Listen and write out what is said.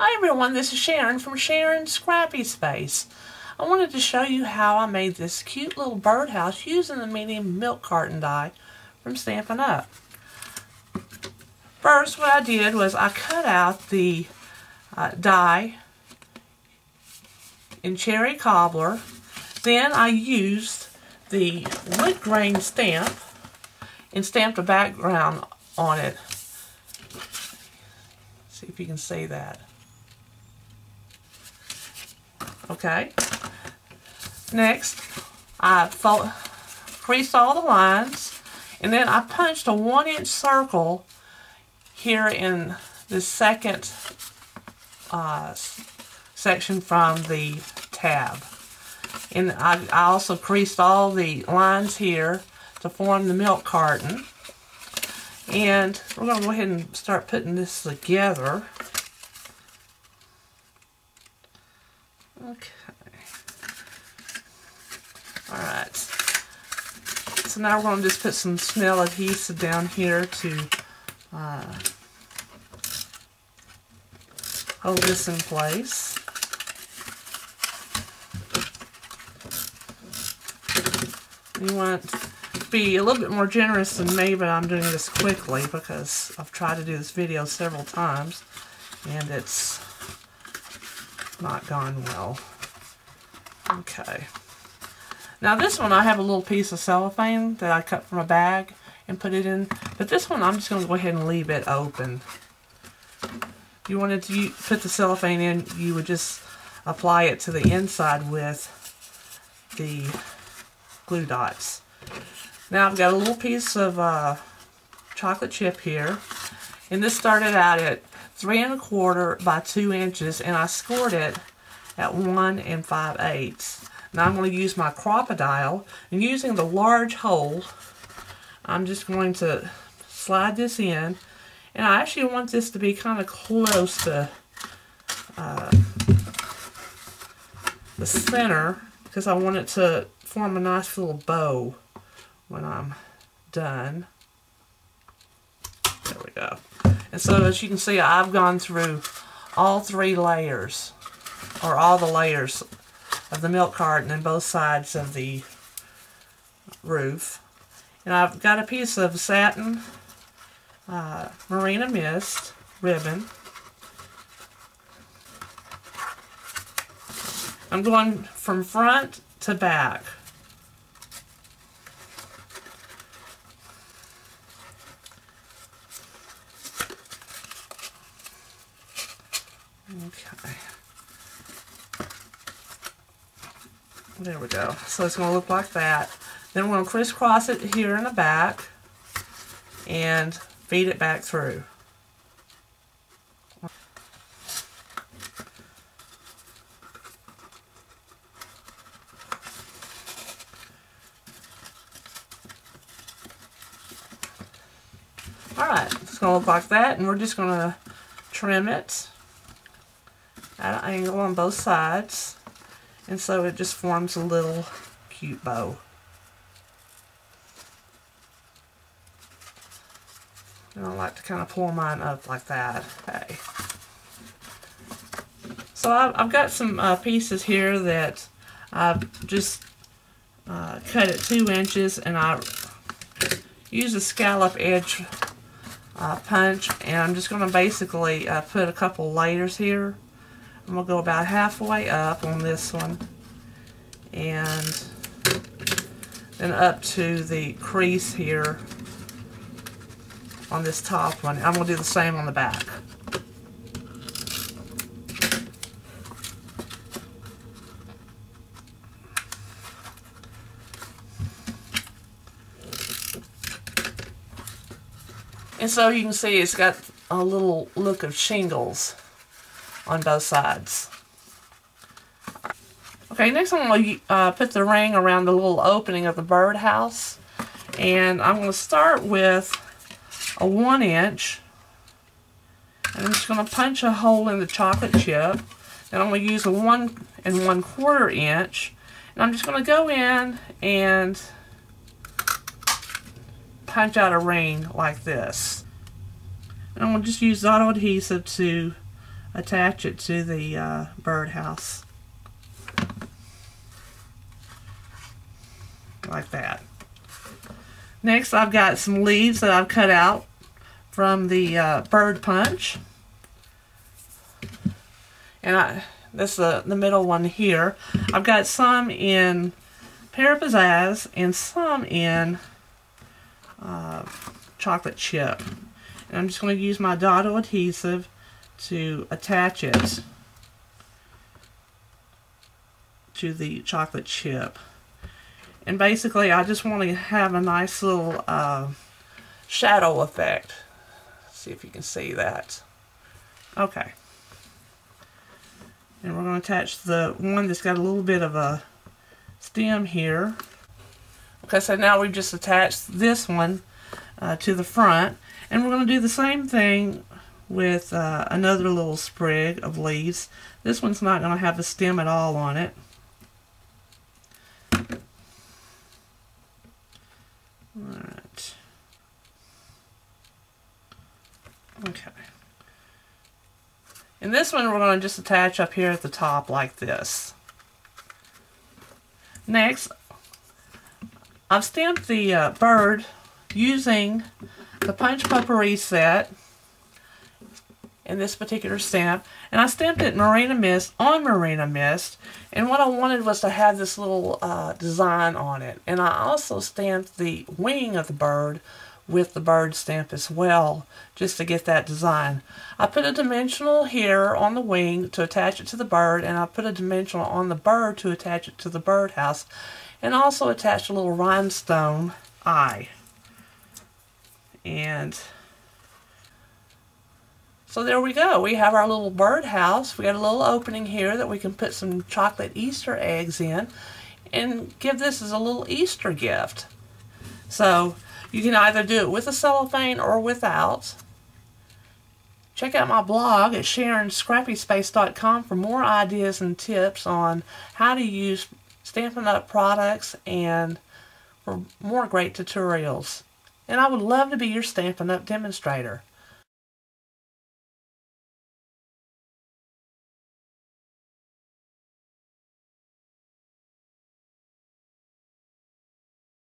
Hi everyone, this is Sharon from sharonsscrappyspace. I wanted to show you how I made this cute little birdhouse using the medium milk carton die from Stampin Up. First, what I did was I cut out the die in cherry cobbler. Then I used the wood grain stamp and stamped a background on it. See if you can see that. Okay. Next, I creased all the lines, and then I punched a 1-inch circle here in the second section from the tab. And I also creased all the lines here to form the milk carton. And we're going to go ahead and start putting this together. Okay. Alright. So now we're going to just put some smell adhesive down here to hold this in place. You want to be a little bit more generous than me, but I'm doing this quickly because I've tried to do this video several times and it's not gone well. Okay. Now this one I have a little piece of cellophane that I cut from a bag and put it in, but this one I'm just going to go ahead and leave it open. If you wanted to put the cellophane in, you would just apply it to the inside with the glue dots. Now I've got a little piece of chocolate chip here, and this started out at 3 1/4 by 2 inches, and I scored it at 1 5/8. Now I'm going to use my crocodile, and using the large hole, I'm just going to slide this in, and I actually want this to be kind of close to the center because I want it to form a nice little bow when I'm done. There we go. And so as you can see, I've gone through all 3 layers, or all the layers of the milk carton on both sides of the roof. And I've got a piece of satin Marina Mist ribbon. I'm going from front to back. Okay. There we go. So it's going to look like that. Then we're going to crisscross it here in the back and feed it back through. Alright, it's going to look like that, and we're just going to trim it at an angle on both sides, and so it just forms a little cute bow. And I like to kind of pull mine up like that. Okay. So I've got some pieces here that I've just cut at 2 inches, and I use a scallop edge punch, and I'm just going to basically put a couple layers here. I'm going to go about halfway up on this one, and then up to the crease here on this top one. I'm going to do the same on the back. And so you can see it's got a little look of shingles on both sides. Okay, next I'm going to put the ring around the little opening of the birdhouse. And I'm going to start with a 1 inch. And I'm just going to punch a hole in the chocolate chip. Then I'm going to use a 1 1/4 inch. And I'm just going to go in and punch out a ring like this. And I'm going to just use auto adhesive to attach it to the birdhouse. Like that. Next, I've got some leaves that I've cut out from the bird punch. And this is the middle one here. I've got some in Pear Pizzazz and some in chocolate chip. And I'm just going to use my Dotto adhesive to attach it to the chocolate chip. And basically, I just want to have a nice little shadow effect. See if you can see that. Okay. And we're going to attach the one that's got a little bit of a stem here. Okay, so now we've just attached this one to the front. And we're going to do the same thing with another little sprig of leaves. This one's not going to have a stem at all on it. Alright. Okay. And this one we're going to just attach up here at the top like this. Next, I've stamped the bird using the Punch Potpourri set in this particular stamp, and I stamped it Marina Mist on Marina Mist, and what I wanted was to have this little design on it. And I also stamped the wing of the bird with the bird stamp as well, just to get that design. I put a dimensional here on the wing to attach it to the bird, and I put a dimensional on the bird to attach it to the birdhouse, and also attached a little rhinestone eye. And so there we go. We have our little birdhouse. We got a little opening here that we can put some chocolate Easter eggs in and give this as a little Easter gift. So you can either do it with a cellophane or without. Check out my blog at sharonsscrappyspace.com for more ideas and tips on how to use Stampin' Up! Products and for more great tutorials. And I would love to be your Stampin' Up! Demonstrator.